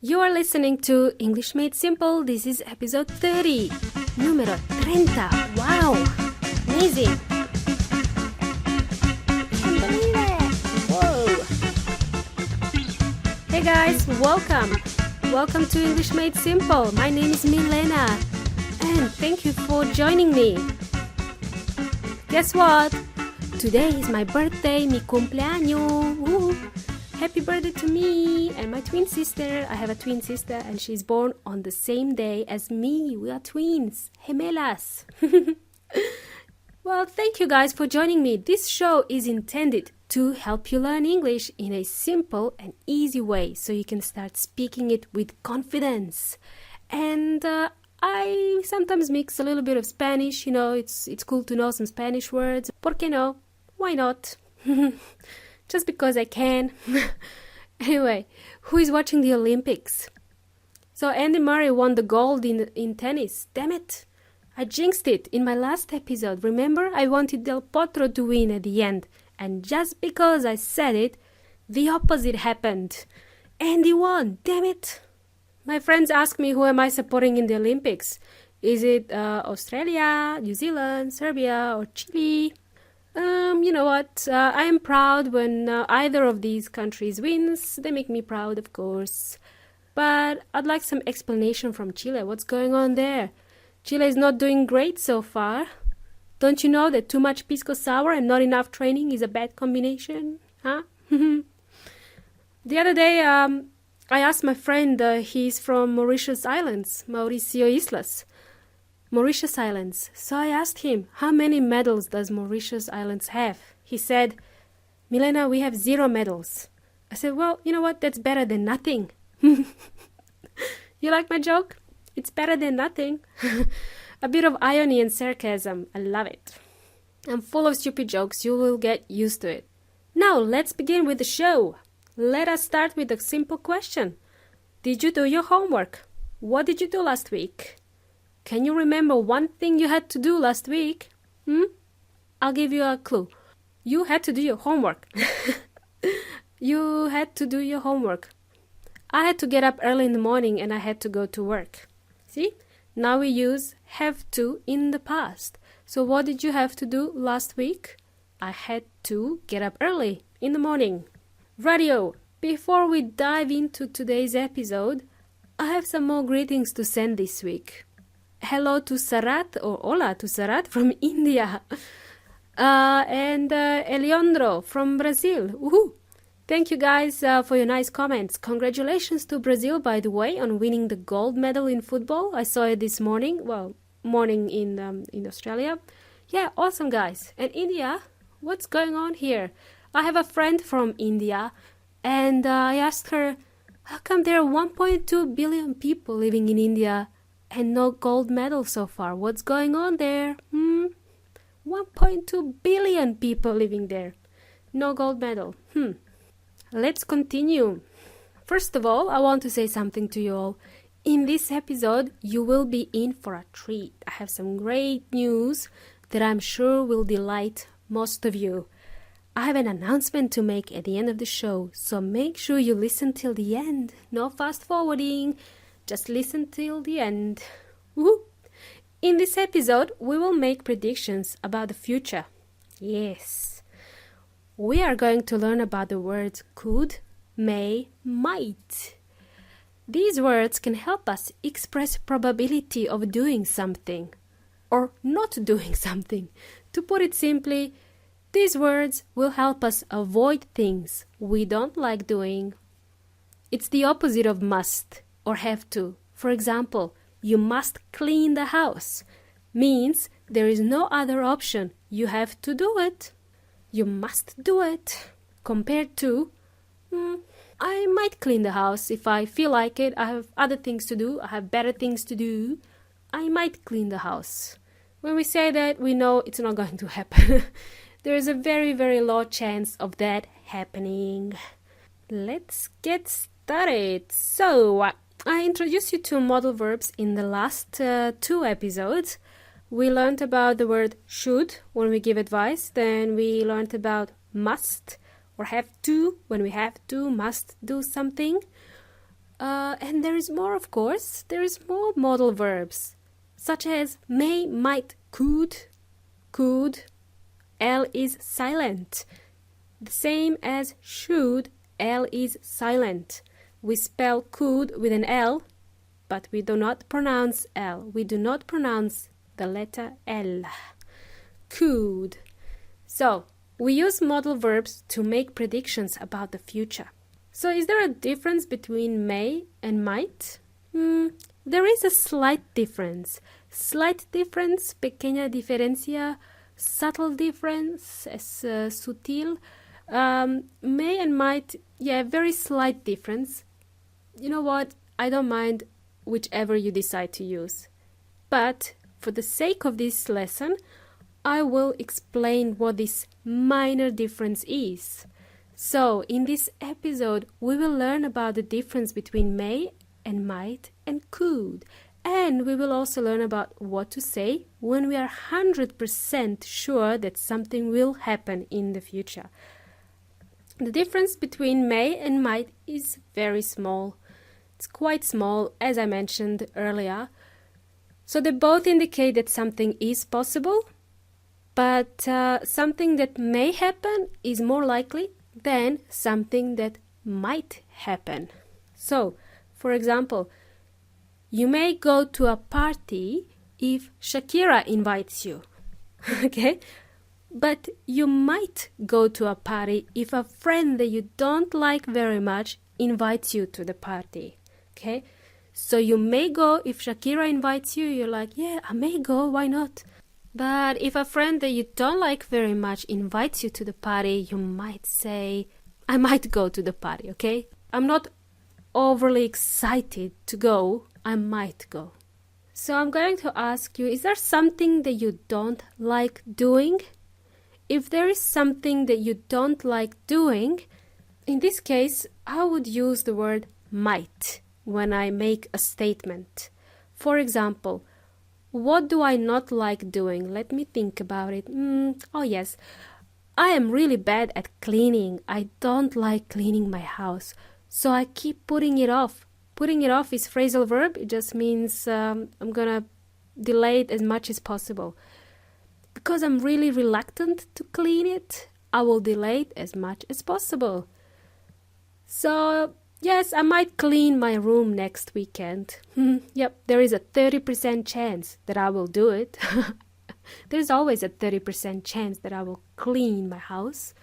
You are listening to English Made Simple. This is episode 30. Número 30. Wow! Amazing! Can't believe it! Whoa! Hey guys, welcome! Welcome to English Made Simple. My name is Milena. And thank you for joining me. Guess what? Today is my birthday, mi cumpleaños. Woo. Happy birthday to me and my twin sister. I have a twin sister and she's born on the same day as me. We are twins, gemelas. Well, thank you guys for joining me. This show is intended to help you learn English in a simple and easy way so you can start speaking it with confidence. And I sometimes mix a little bit of Spanish. You know, it's cool to know some Spanish words. ¿Por qué no? Why not? Just because I can. Anyway, who is watching the Olympics? So Andy Murray won the gold in tennis. Damn it. I jinxed it in my last episode. Remember? I wanted Del Potro to win at the end. And just because I said it, the opposite happened. Andy won. Damn it. My friends ask me who am I supporting in the Olympics. Is it Australia, New Zealand, Serbia, or Chile? You know what? I am proud when either of these countries wins. They make me proud, of course. But I'd like some explanation from Chile. What's going on there? Chile is not doing great so far. Don't you know that too much pisco sour and not enough training is a bad combination? Huh? The other day, I asked my friend, he's from Mauritius Islands, Mauricio Islas. Mauritius Islands. So I asked him, how many medals does Mauritius Islands have? He said, Milena, we have 0 medals. I said, well, you know what? That's better than nothing. You like my joke? It's better than nothing. A bit of irony and sarcasm. I love it. I'm full of stupid jokes. You will get used to it. Now, let's begin with the show. Let us start with a simple question. Did you do your homework? What did you do last week? Can you remember one thing you had to do last week? I'll give you a clue. You had to do your homework. You had to do your homework. I had to get up early in the morning and I had to go to work. See? Now we use have to in the past. So what did you have to do last week? I had to get up early in the morning. Radio, before we dive into today's episode, I have some more greetings to send this week. Hello to Sarat, or hola to Sarat from India. And Eliandro from Brazil. Woohoo! Thank you guys for your nice comments. Congratulations to Brazil, by the way, on winning the gold medal in football. I saw it this morning. Well, morning in Australia. Yeah, awesome guys. And India, what's going on here? I have a friend from India, and I asked her, how come there are 1.2 billion people living in India and no gold medal so far? What's going on there? 1.2 billion people living there. No gold medal. Let's continue. First of all, I want to say something to you all. In this episode, you will be in for a treat. I have some great news that I'm sure will delight most of you. I have an announcement to make at the end of the show, so make sure you listen till the end. No fast forwarding, just listen till the end. Woo! In this episode, we will make predictions about the future. Yes. We are going to learn about the words could, may, might. These words can help us express probability of doing something or not doing something. To put it simply, these words will help us avoid things we don't like doing. It's the opposite of must or have to. For example, you must clean the house. Means there is no other option. You have to do it. You must do it. Compared to, I might clean the house if I feel like it. I have other things to do. I have better things to do. I might clean the house. When we say that, we know it's not going to happen. There is a very, very low chance of that happening. Let's get started. So, I introduced you to modal verbs in the last 2 episodes. We learned about the word should when we give advice. Then we learned about must or have to when we have to, must do something. And there is more, of course. There is more modal verbs, such as may, might, could. L is silent. The same as should, L is silent. We spell could with an L, but we do not pronounce L. We do not pronounce the letter L. Could. So, we use modal verbs to make predictions about the future. So, is there a difference between may and might? There is a slight difference. Slight difference, pequeña diferencia, subtle difference, sutil. May and might, very slight difference. You know what? I don't mind whichever you decide to use. But for the sake of this lesson, I will explain what this minor difference is. So, in this episode, we will learn about the difference between may and might and could. And we will also learn about what to say when we are 100% sure that something will happen in the future. The difference between may and might is very small. It's quite small, as I mentioned earlier. So they both indicate that something is possible, but something that may happen is more likely than something that might happen. So, for example, you may go to a party if Shakira invites you, okay? But you might go to a party if a friend that you don't like very much invites you to the party, okay? So you may go if Shakira invites you, you're like, yeah, I may go, why not? But if a friend that you don't like very much invites you to the party, you might say, I might go to the party, okay? I'm not overly excited to go, I might go. So I'm going to ask you, is there something that you don't like doing? If there is something that you don't like doing, in this case, I would use the word might when I make a statement. For example, what do I not like doing? Let me think about it. Oh yes, I am really bad at cleaning. I don't like cleaning my house, so I keep putting it off. Putting it off is phrasal verb. It just means I'm gonna delay it as much as possible. Because I'm really reluctant to clean it, I will delay it as much as possible. So, yes, I might clean my room next weekend. Yep, there is a 30% chance that I will do it. There's always a 30% chance that I will clean my house.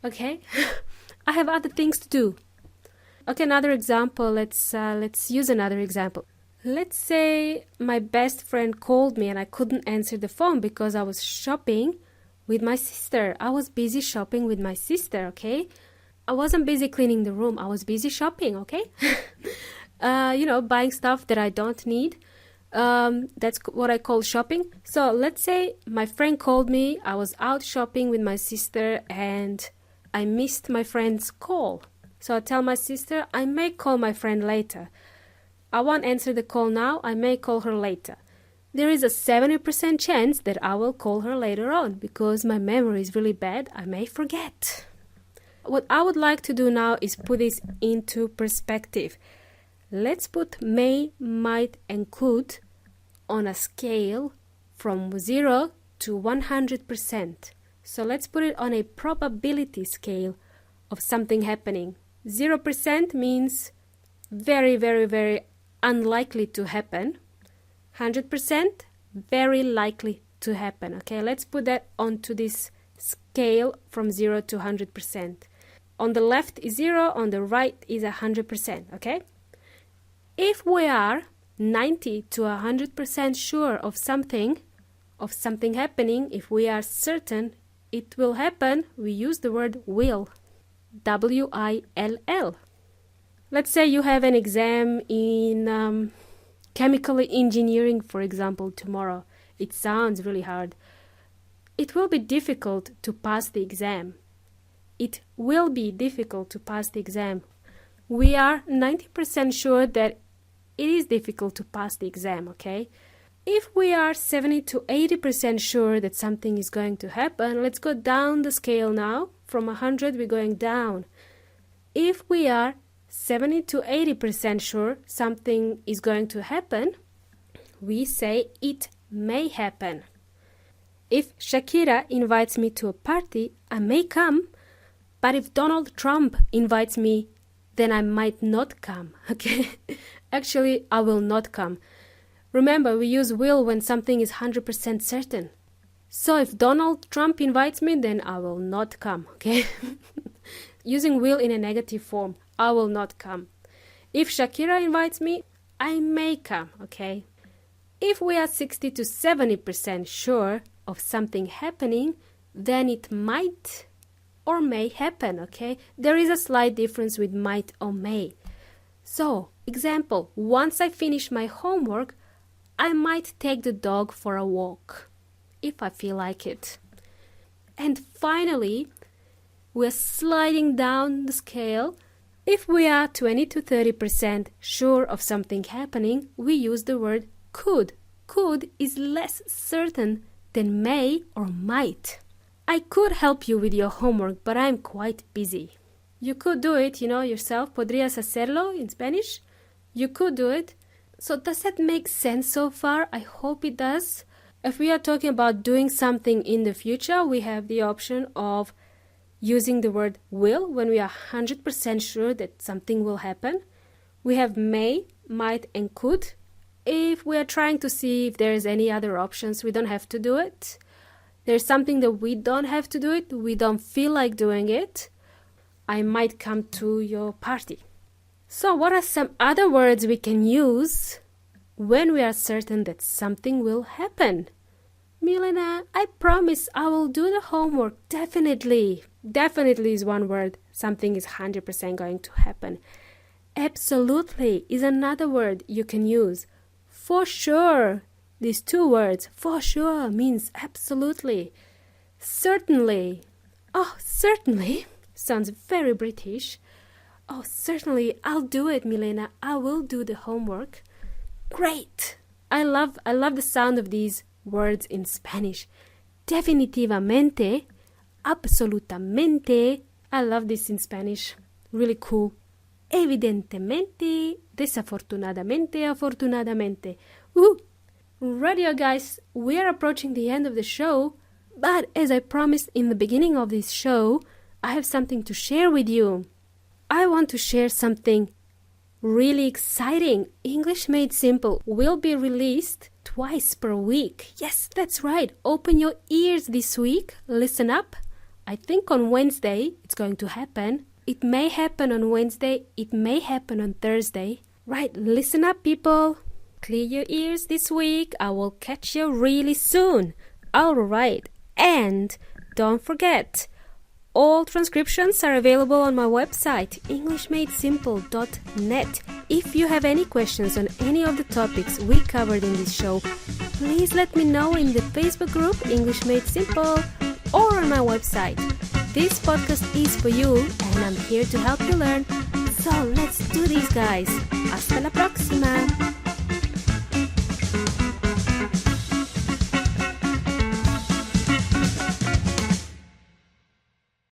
Okay? I have other things to do. Okay, another example. Let's use another example. Let's say my best friend called me and I couldn't answer the phone because I was shopping with my sister. I was busy shopping with my sister, okay? I wasn't busy cleaning the room. I was busy shopping, okay? Buying stuff that I don't need. That's what I call shopping. So let's say my friend called me. I was out shopping with my sister and I missed my friend's call. So I tell my sister, I may call my friend later. I won't answer the call now, I may call her later. There is a 70% chance that I will call her later on because my memory is really bad, I may forget. What I would like to do now is put this into perspective. Let's put may, might and could on a scale from 0 to 100%. So let's put it on a probability scale of something happening. 0% means very, very, very unlikely to happen. 100% very likely to happen. Okay, let's put that onto this scale from 0 to 100%. On the left is 0, on the right is 100%. Okay, if we are 90 to 100% sure of something happening, if we are certain it will happen, we use the word will. W-I-L-L. Let's say you have an exam in chemical engineering, for example, tomorrow. It sounds really hard. It will be difficult to pass the exam. It will be difficult to pass the exam. We are 90% sure that it is difficult to pass the exam, okay? If we are 70 to 80% sure that something is going to happen, let's go down the scale now. From 100, we're going down. If we are 70 to 80% sure something is going to happen, we say it may happen. If Shakira invites me to a party, I may come, but if Donald Trump invites me, then I might not come, okay? Actually, I will not come. Remember, we use will when something is 100% certain. So if Donald Trump invites me, then I will not come, okay? Using will in a negative form, I will not come. If Shakira invites me, I may come, okay? If we are 60 to 70% sure of something happening, then it might or may happen, okay? There is a slight difference with might or may. So, example, once I finish my homework, I might take the dog for a walk, if I feel like it. And finally, we're sliding down the scale. If we are 20 to 30% sure of something happening, we use the word could. Could is less certain than may or might. I could help you with your homework, but I'm quite busy. You could do it, yourself. Podrías hacerlo in Spanish. You could do it. So does that make sense so far? I hope it does. If we are talking about doing something in the future, we have the option of using the word will when we are 100% sure that something will happen. We have may, might, and could. If we are trying to see if there is any other options, we don't have to do it. There's something that we don't have to do it. We don't feel like doing it. I might come to your party. So what are some other words we can use when we are certain that something will happen? Milena, I promise I will do the homework. Definitely. Definitely is one word. Something is 100% going to happen. Absolutely is another word you can use. For sure. These two words, for sure, means absolutely. Certainly. Oh, certainly. Sounds very British. Oh, certainly, I'll do it, Milena. I will do the homework. Great. I love the sound of these words in Spanish. Definitivamente. Absolutamente. I love this in Spanish. Really cool. Evidentemente. Desafortunadamente. Afortunadamente. Radio guys, we are approaching the end of the show, but as I promised in the beginning of this show, I have something to share with you. I want to share something really exciting. English Made Simple will be released twice per week. Yes, that's right. Open your ears this week. Listen up. I think on Wednesday it's going to happen. It may happen on Wednesday. It may happen on Thursday. Right, listen up, people. Clear your ears this week. I will catch you really soon. All right. And don't forget, all transcriptions are available on my website, englishmadesimple.net. If you have any questions on any of the topics we covered in this show, please let me know in the Facebook group English Made Simple or on my website. This podcast is for you and I'm here to help you learn. So let's do this, guys. Hasta la próxima.